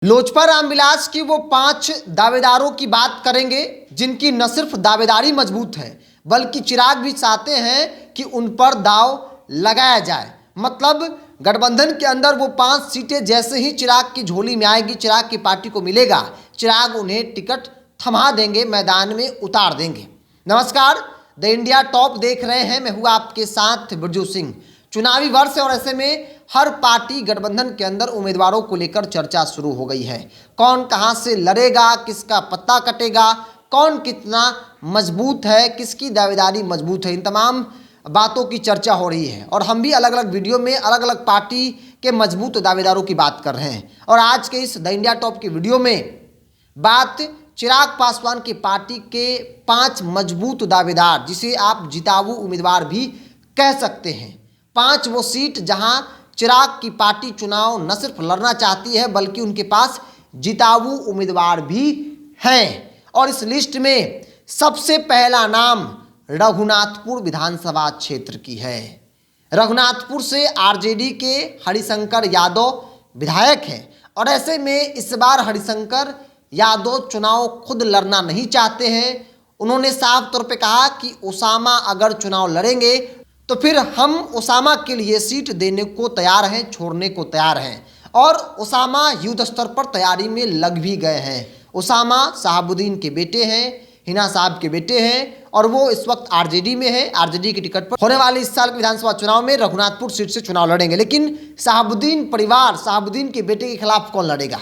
लोजपा रामविलास की वो 5 दावेदारों की बात करेंगे जिनकी न सिर्फ दावेदारी मजबूत है बल्कि चिराग भी चाहते हैं कि उन पर दाव लगाया जाए। मतलब गठबंधन के अंदर वो 5 सीटें जैसे ही चिराग की झोली में आएगी, चिराग की पार्टी को मिलेगा, चिराग उन्हें टिकट थमा देंगे, मैदान में उतार देंगे। नमस्कार, द इंडिया टॉप देख रहे हैं, मैं हूँ आपके साथ बिरजू सिंह। चुनावी वर्ष है और ऐसे में हर पार्टी गठबंधन के अंदर उम्मीदवारों को लेकर चर्चा शुरू हो गई है। कौन कहां से लड़ेगा, किसका पत्ता कटेगा, कौन कितना मजबूत है, किसकी दावेदारी मजबूत है, इन तमाम बातों की चर्चा हो रही है। और हम भी अलग अलग वीडियो में अलग अलग पार्टी के मजबूत दावेदारों की बात कर रहे हैं। और आज के इस द इंडिया टॉप की वीडियो में बात चिराग पासवान की पार्टी के 5 मजबूत दावेदार, जिसे आप जिताऊ उम्मीदवार भी कह सकते हैं। 5 वो सीट जहां चिराग की पार्टी चुनाव न सिर्फ लड़ना चाहती है बल्कि उनके पास जिताऊ उम्मीदवार भी हैं। और इस लिस्ट में सबसे पहला नाम रघुनाथपुर विधानसभा क्षेत्र की है। रघुनाथपुर से आरजेडी के हरिशंकर यादव विधायक हैं और ऐसे में इस बार हरिशंकर यादव चुनाव खुद लड़ना नहीं चाहते हैं। उन्होंने साफ तौर पे कहा कि ओसामा अगर चुनाव लड़ेंगे तो फिर हम ओसामा के लिए सीट देने को तैयार हैं, छोड़ने को तैयार हैं। और ओसामा युद्ध स्तर पर तैयारी में लग भी गए हैं। ओसामा शहाबुद्दीन के बेटे हैं, हिना साहब के बेटे हैं और वो इस वक्त आरजेडी में है। आरजेडी के टिकट पर होने वाले इस साल के विधानसभा चुनाव में रघुनाथपुर सीट से चुनाव लड़ेंगे। लेकिन शहाबुद्दीन परिवार, शहाबुद्दीन के बेटे के खिलाफ कौन लड़ेगा?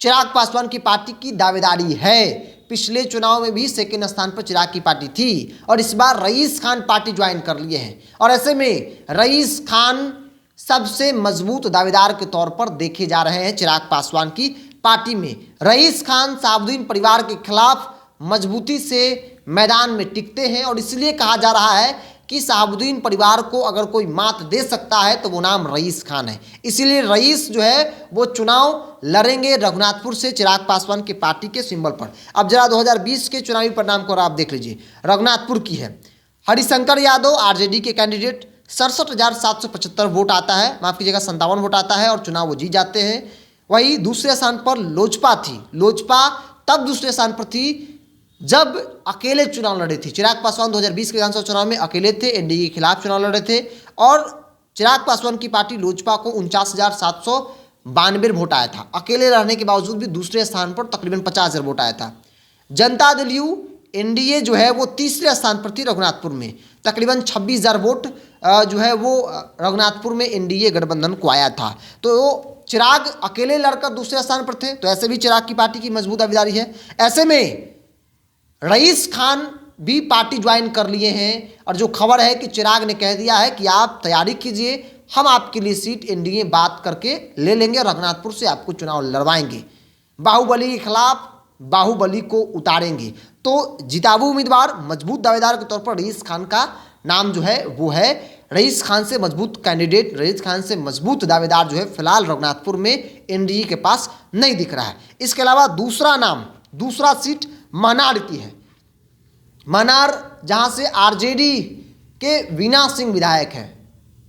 चिराग पासवान की पार्टी की दावेदारी है। पिछले चुनाव में भी सेकेंड स्थान पर चिराग की पार्टी थी और इस बार रईस खान पार्टी ज्वाइन कर लिए हैं। और ऐसे में रईस खान सबसे मजबूत दावेदार के तौर पर देखे जा रहे हैं चिराग पासवान की पार्टी में। रईस खान शहाबुद्दीन परिवार के खिलाफ मजबूती से मैदान में टिकते हैं और इसलिए कहा जा रहा है कि शहाबुद्दीन परिवार को अगर कोई मात दे सकता है तो वो नाम रईस खान है। इसीलिए रईस जो है वो चुनाव लड़ेंगे रघुनाथपुर से चिराग पासवान की पार्टी के सिंबल पर। अब जरा 2020 के चुनावी परिणाम को आप देख लीजिए। रघुनाथपुर की है, हरिशंकर यादव आरजेडी के कैंडिडेट, 67,775 वोट आता है, माफ कीजिएगा 57 वोट आता है और चुनाव वो जीत जाते हैं। वही दूसरे स्थान पर लोजपा थी। लोजपा तब दूसरे स्थान पर थी जब अकेले चुनाव लड़े थे। चिराग पासवान 2020 के विधानसभा चुनाव में अकेले थे, एनडीए के खिलाफ चुनाव लड़े थे और चिराग पासवान की पार्टी लोजपा को 49,792 वोट आया था। अकेले रहने के बावजूद भी दूसरे स्थान पर तकरीबन 50,000 वोट आया था। जनता दल यू एनडीए जो है वो तीसरे स्थान पर थी रघुनाथपुर में, तकरीबन 26,000 वोट जो है वो रघुनाथपुर में एनडीए गठबंधन को आया था। तो चिराग अकेले लड़कर दूसरे स्थान पर थे, तो ऐसे भी चिराग की पार्टी की मजबूत दावेदारी है। ऐसे में रईस खान भी पार्टी ज्वाइन कर लिए हैं और जो खबर है कि चिराग ने कह दिया है कि आप तैयारी कीजिए, हम आपके लिए सीट एनडीए बात करके ले लेंगे, रघुनाथपुर से आपको चुनाव लड़वाएंगे, बाहुबली के खिलाफ बाहुबली को उतारेंगे। तो जिताऊ उम्मीदवार, मजबूत दावेदार के तौर पर रईस खान का नाम जो है वो है। रईस खान से मजबूत कैंडिडेट, रईस खान से मजबूत दावेदार जो है फिलहाल रघुनाथपुर में एनडीए के पास नहीं दिख रहा है। इसके अलावा दूसरा नाम, दूसरा सीट मनार की है। मनार जहां से आरजेडी के वीना सिंह विधायक हैं।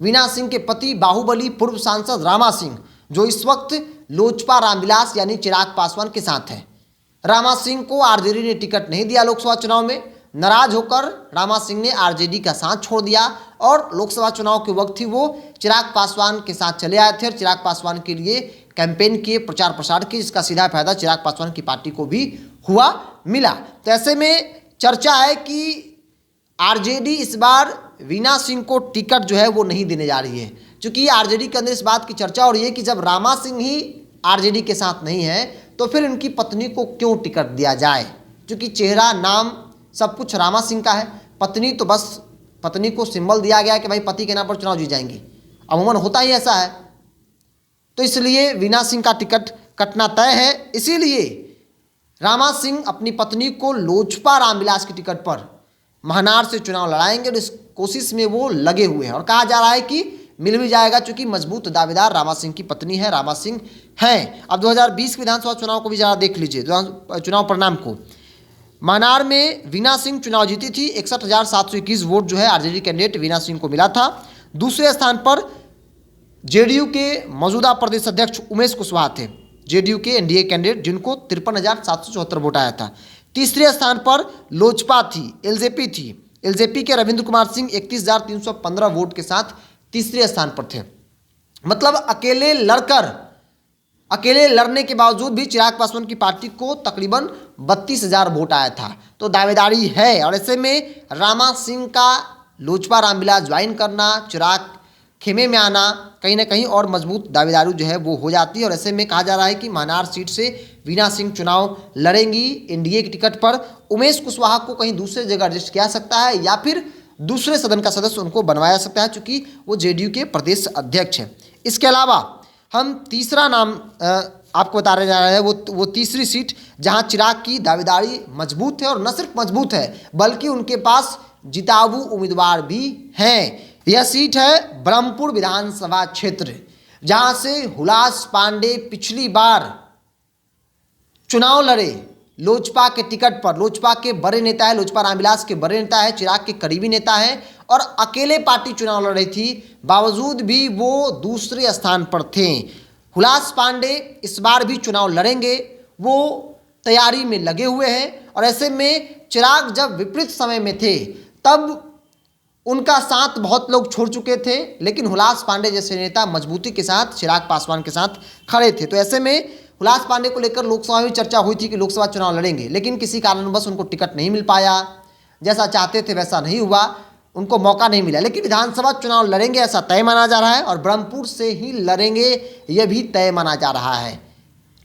वीना सिंह के पति बाहुबली पूर्व सांसद रामा सिंह, जो इस वक्त लोजपा रामविलास यानी चिराग पासवान के साथ हैं। रामा सिंह को आरजेडी ने टिकट नहीं दिया लोकसभा चुनाव में। नाराज होकर रामा सिंह ने आरजेडी का साथ छोड़ दिया और लोकसभा चुनाव के वक्त ही वो चिराग पासवान के साथ चले आए थे और चिराग पासवान के लिए कैंपेन किए, प्रचार प्रसार किए, जिसका सीधा फायदा चिराग पासवान की पार्टी को भी हुआ, मिला। तो ऐसे में चर्चा है कि आरजेडी इस बार वीना सिंह को टिकट जो है वो नहीं देने जा रही है, क्योंकि आरजेडी के अंदर इस बात की चर्चा हो रही है कि जब रामा सिंह ही आरजेडी के साथ नहीं है तो फिर उनकी पत्नी को क्यों टिकट दिया जाए, क्योंकि चेहरा, नाम, सब कुछ रामा सिंह का है। पत्नी तो बस पत्नी को सिंबल दिया गया है कि भाई पति के नाम पर चुनाव जीत जाएंगे, अमूमन होता ही ऐसा है। तो इसलिए वीना सिंह का टिकट कटना तय है। इसीलिए रामा सिंह अपनी पत्नी को लोजपा रामविलास की टिकट पर महनार से चुनाव लड़ाएंगे और इस कोशिश में वो लगे हुए हैं और कहा जा रहा है कि मिल भी जाएगा, क्योंकि मजबूत दावेदार रामा सिंह की पत्नी है, रामा सिंह हैं। अब 2020 विधानसभा चुनाव को भी जरा देख लीजिए, चुनाव परिणाम को। महनार में वीना सिंह चुनाव जीती थी, 61,721 वोट जो है आरजेडी कैंडिडेट वीना सिंह को मिला था। दूसरे स्थान पर जेडीयू के मौजूदा प्रदेश अध्यक्ष उमेश कुशवाहा थे, जेडीयू के एनडीए कैंडिडेट, जिनको 53,774 वोट आया था। तीसरे स्थान पर लोजपा थी, एलजेपी थी। एलजेपी के रविंद्र कुमार सिंह 31,315 वोट के साथ तीसरे स्थान पर थे। मतलब अकेले लड़ने के बावजूद भी चिराग पासवान की पार्टी को तकरीबन 32,000 वोट आया था। तो दावेदारी है, और ऐसे में रामा सिंह का लोजपा रामविलास ज्वाइन करना, चिराग खेमे में आना, कहीं ना कहीं और मजबूत दावेदारी जो है वो हो जाती है। और ऐसे में कहा जा रहा है कि मानार सीट से वीना सिंह चुनाव लड़ेंगी एनडीए की टिकट पर। उमेश कुशवाहा को कहीं दूसरे जगह एडजस्ट किया सकता है या फिर दूसरे सदन का सदस्य उनको बनवाया सकता है, चूँकि वो जेडीयू के प्रदेश अध्यक्ष हैं। इसके अलावा हम तीसरा नाम आपको बता रहे जा रहे हैं, वो तीसरी सीट जहां चिराग की दावेदारी मजबूत है, और न सिर्फ मजबूत है बल्कि उनके पास जिताऊ उम्मीदवार भी हैं। यह सीट है ब्रह्मपुर विधानसभा क्षेत्र, जहां से हुलास पांडे पिछली बार चुनाव लड़े लोजपा के टिकट पर। लोजपा के बड़े नेता है, लोजपा रामविलास के बड़े नेता है, चिराग के करीबी नेता है, और अकेले पार्टी चुनाव लड़ रही थी, बावजूद भी वो दूसरे स्थान पर थे। हुलास पांडे इस बार भी चुनाव लड़ेंगे, वो तैयारी में लगे हुए हैं। और ऐसे में चिराग जब विपरीत समय में थे तब उनका साथ बहुत लोग छोड़ चुके थे, लेकिन हुलास पांडे जैसे नेता मजबूती के साथ चिराग पासवान के साथ खड़े थे। तो ऐसे में हुलास पांडे को लेकर लोकसभा में चर्चा हुई थी कि लोकसभा चुनाव लड़ेंगे, लेकिन किसी कारणवश उनको टिकट नहीं मिल पाया, जैसा चाहते थे वैसा नहीं हुआ, उनको मौका नहीं मिला। लेकिन विधानसभा चुनाव लड़ेंगे ऐसा तय माना जा रहा है, और ब्रह्मपुर से ही लड़ेंगे यह भी तय माना जा रहा है।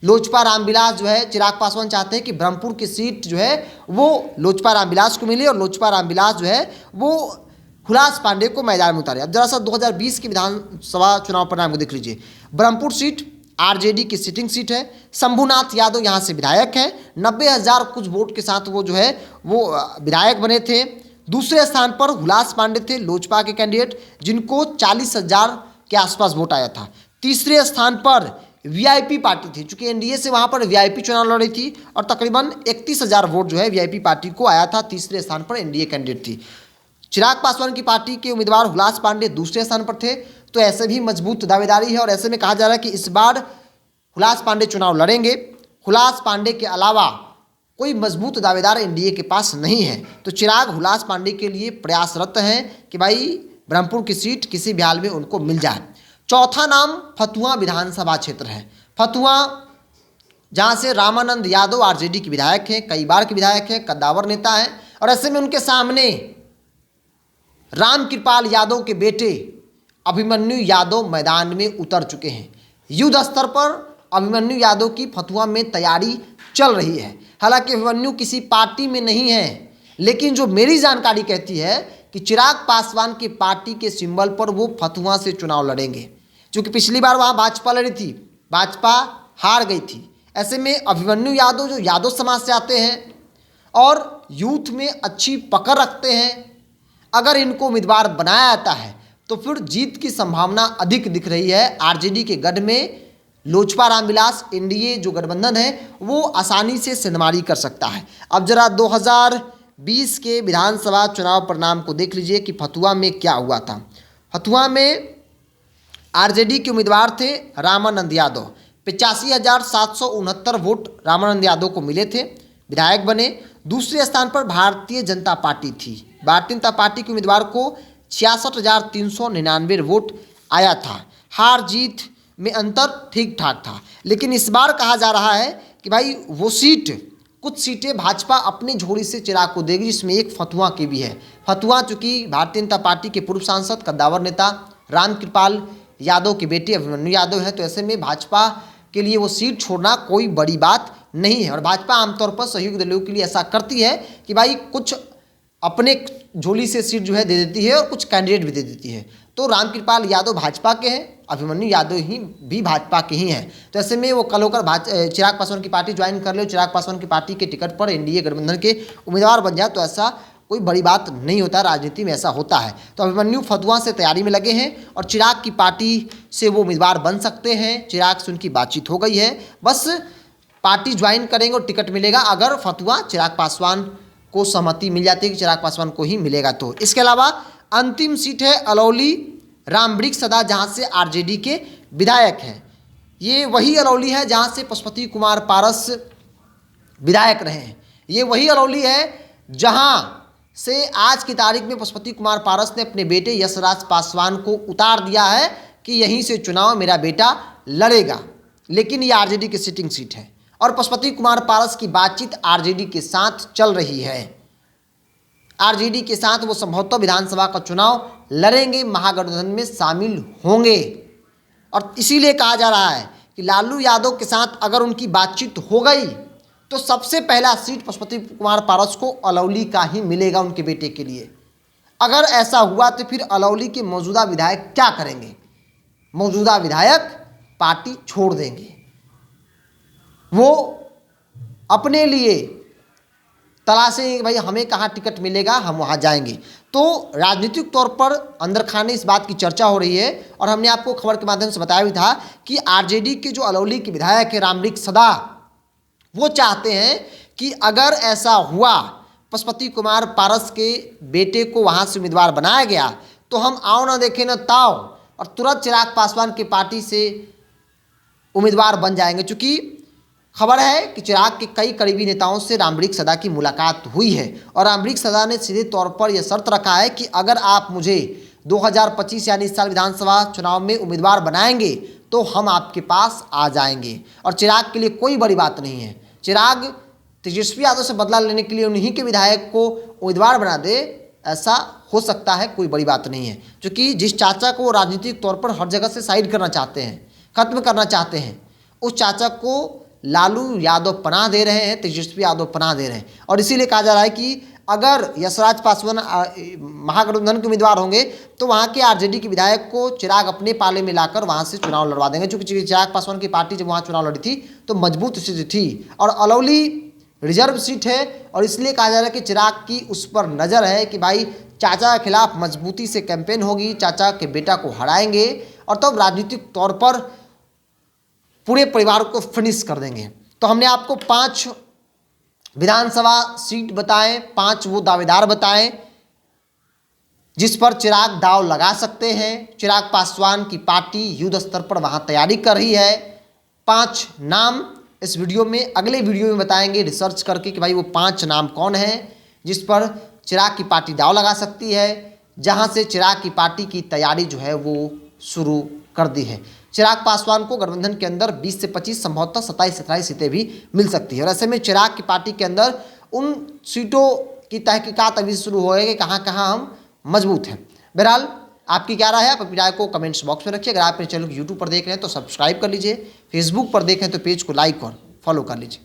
लोजपा रामविलास जो है, चिराग पासवान चाहते हैं कि ब्रह्मपुर की सीट जो है वो लोजपा रामविलास को मिले, और लोजपा रामविलास जो है वो हुलास पांडे को मैदान में उतारे। अब जरा सा 2020 के विधानसभा चुनाव परिणाम को देख लीजिए। ब्रह्मपुर सीट आरजेडी की सिटिंग सीट है। शंभुनाथ यादव यहाँ से विधायक हैं, 90,000 कुछ वोट के साथ वो जो है वो विधायक बने थे। दूसरे स्थान पर हुलास पांडे थे, लोजपा के कैंडिडेट, जिनको 40,000 के आसपास वोट आया था। तीसरे स्थान पर वीआईपी पार्टी थी, चूंकि एनडीए से वहाँ पर वीआईपी चुनाव लड़ रही थी, और तकरीबन 31,000 वोट जो है वीआईपी पार्टी को आया था। तीसरे स्थान पर एनडीए कैंडिडेट थी। चिराग पासवान की पार्टी के उम्मीदवार हुलास पांडे दूसरे स्थान पर थे। तो ऐसे भी मजबूत दावेदारी है, और ऐसे में कहा जा रहा है कि इस बार हुलास पांडे चुनाव लड़ेंगे। हुलास पांडे के अलावा कोई मजबूत दावेदार एनडीए के पास नहीं है। तो चिराग हुलास पांडे के लिए प्रयासरत हैं कि भाई ब्रह्मपुर की सीट किसी भी हाल में उनको मिल जाए। चौथा नाम फतुहा विधानसभा क्षेत्र है। फतुहा, जहाँ से रामानंद यादव आरजेडी के विधायक हैं, कई बार के विधायक हैं, कद्दावर नेता हैं, और ऐसे में उनके सामने रामकृपाल यादव के बेटे अभिमन्यु यादव मैदान में उतर चुके हैं। युद्ध स्तर पर अभिमन्यु यादव की फतुहा में तैयारी चल रही है। हालांकि अभिमन्यु किसी पार्टी में नहीं है, लेकिन जो मेरी जानकारी कहती है कि चिराग पासवान की पार्टी के सिंबल पर वो फतुहा से चुनाव लड़ेंगे, क्योंकि पिछली बार वहाँ भाजपा लड़ी थी, भाजपा हार गई थी। ऐसे में अभिमन्यु यादव जो यादव समाज से आते हैं और यूथ में अच्छी पकड़ रखते हैं, अगर इनको उम्मीदवार बनाया जाता है तो फिर जीत की संभावना अधिक दिख रही है। आरजेडी के गढ़ में लोजपा रामविलास एनडीए जो गठबंधन है वो आसानी से सिंधमारी कर सकता है। अब जरा 2020 के विधानसभा चुनाव परिणाम को देख लीजिए कि फतुहा में क्या हुआ था। फतुहा में आरजेडी के उम्मीदवार थे रामानंद यादव, 85,769 वोट रामानंद यादव को मिले थे, विधायक बने। दूसरे स्थान पर भारतीय जनता पार्टी थी। भारतीय जनता पार्टी के उम्मीदवार को 66,399 वोट आया था। हार जीत में अंतर ठीक ठाक था, लेकिन इस बार कहा जा रहा है कि भाई वो कुछ सीटें भाजपा अपनी झोली से चिराग को देगी, जिसमें एक फतुहा की भी है। फतुहा चूँकि भारतीय जनता पार्टी के पूर्व सांसद कद्दावर नेता रामकृपाल यादव के बेटे अभिमन्यु यादव है। तो ऐसे में भाजपा के लिए वो सीट छोड़ना कोई बड़ी बात नहीं है, और भाजपा आमतौर पर सहयोगी दलों के लिए ऐसा करती है कि भाई कुछ अपने झोली से सीट जो है दे देती है और कुछ कैंडिडेट भी दे देती है। तो रामकृपाल यादव भाजपा के हैं, अभिमन्यु यादव ही भी भाजपा के ही हैं। तो ऐसे में वो कल होकर चिराग पासवान की पार्टी ज्वाइन कर ले, चिराग पासवान की पार्टी के टिकट पर एनडीए गठबंधन के उम्मीदवार बन जाए, तो ऐसा कोई बड़ी बात नहीं होता, राजनीति में ऐसा होता है। तो अभिमन्यु फतुहा से तैयारी में लगे हैं, और चिराग की पार्टी से वो उम्मीदवार बन सकते हैं। चिराग से उनकी बातचीत हो गई है, बस पार्टी ज्वाइन करेंगे और टिकट मिलेगा अगर फतुहा चिराग पासवान को सहमति मिल जाती है कि चिराग पासवान को ही मिलेगा। तो इसके अलावा अंतिम सीट है अलौली रामवृक्ष सदा, जहां से आरजेडी के विधायक हैं ये वही अलौली है जहाँ से पशुपति कुमार पारस विधायक रहे हैं। ये वही अलौली है जहाँ से आज की तारीख में पशुपति कुमार पारस ने अपने बेटे यशराज पासवान को उतार दिया है कि यहीं से चुनाव मेरा बेटा लड़ेगा। लेकिन ये आरजेडी की सिटिंग सीट है और पशुपति कुमार पारस की बातचीत आरजेडी के साथ चल रही है। आरजेडी के साथ वो संभवतः विधानसभा का चुनाव लड़ेंगे, महागठबंधन में शामिल होंगे। और इसीलिए कहा जा रहा है कि लालू यादव के साथ अगर उनकी बातचीत हो गई तो सबसे पहला सीट पशुपति कुमार पारस को अलौली का ही मिलेगा उनके बेटे के लिए। अगर ऐसा हुआ तो फिर अलौली के मौजूदा विधायक क्या करेंगे? मौजूदा विधायक पार्टी छोड़ देंगे, वो अपने लिए तलाशेंगे भाई हमें कहाँ टिकट मिलेगा, हम वहाँ जाएंगे। तो राजनीतिक तौर पर अंदर खाने इस बात की चर्चा हो रही है और हमने आपको खबर के माध्यम से बताया भी था कि आरजेडी के जो अलौली के विधायक है रामवृक्ष सदा, वो चाहते हैं कि अगर ऐसा हुआ पशुपति कुमार पारस के बेटे को वहाँ से उम्मीदवार बनाया गया तो हम आओ ना देखें ना ताओ और तुरंत चिराग पासवान की पार्टी से उम्मीदवार बन जाएंगे। चूँकि खबर है कि चिराग के कई करीबी नेताओं से रामवृक्ष सदा की मुलाकात हुई है और रामवृक्ष सदा ने सीधे तौर पर यह शर्त रखा है कि अगर आप मुझे 2025 यानी इस साल विधानसभा चुनाव में उम्मीदवार बनाएंगे तो हम आपके पास आ जाएंगे। और चिराग के लिए कोई बड़ी बात नहीं है, चिराग तेजस्वी यादव से बदला लेने के लिए उन्हीं के विधायक को उम्मीदवार बना दे, ऐसा हो सकता है, कोई बड़ी बात नहीं है। क्योंकि जिस चाचा को राजनीतिक तौर पर हर जगह से साइड करना चाहते हैं, खत्म करना चाहते हैं, उस चाचा को लालू यादव पनाह दे रहे हैं, तेजस्वी यादव पनाह दे रहे हैं। और इसीलिए कहा जा रहा है कि अगर यशराज पासवान महागठबंधन के उम्मीदवार होंगे तो वहाँ के आरजेडी के विधायक को चिराग अपने पाले में लाकर वहाँ से चुनाव लड़वा देंगे। चूँकि चिराग पासवान की पार्टी जब वहाँ चुनाव लड़ी थी तो मजबूत स्थिति थी और अलौली रिजर्व सीट है और इसलिए कहा जा रहा है कि चिराग की उस पर नज़र है कि भाई चाचा के खिलाफ मजबूती से कैंपेन होगी, चाचा के बेटा को हराएंगे और तब राजनीतिक तौर पर पूरे परिवार को फिनिश कर देंगे। तो हमने आपको 5 विधानसभा सीट बताएं, 5 वो दावेदार बताएं जिस पर चिराग दाव लगा सकते हैं। चिराग पासवान की पार्टी युद्ध स्तर पर वहां तैयारी कर रही है। 5 नाम इस वीडियो में, अगले वीडियो में बताएंगे रिसर्च करके कि भाई वो 5 नाम कौन है जिस पर चिराग की पार्टी दाव लगा सकती है, जहां से चिराग की पार्टी की तैयारी जो है वो शुरू कर दी है। चिराग पासवान को गठबंधन के अंदर 20 से 25 संभवतः 27-28 सीटें भी मिल सकती है और ऐसे में चिराग की पार्टी के अंदर उन सीटों की तहकीकात अभी शुरू होएगी कि कहाँ कहाँ हम मजबूत हैं। बहरहाल आपकी क्या राय है, आप अपनी राय को कमेंट्स बॉक्स में रखिए। अगर आप मेरे चैनल को यूट्यूब पर देख रहे हैं तो सब्सक्राइब कर लीजिए, फेसबुक पर देख रहे हैं तो पेज को लाइक और फॉलो कर लीजिए।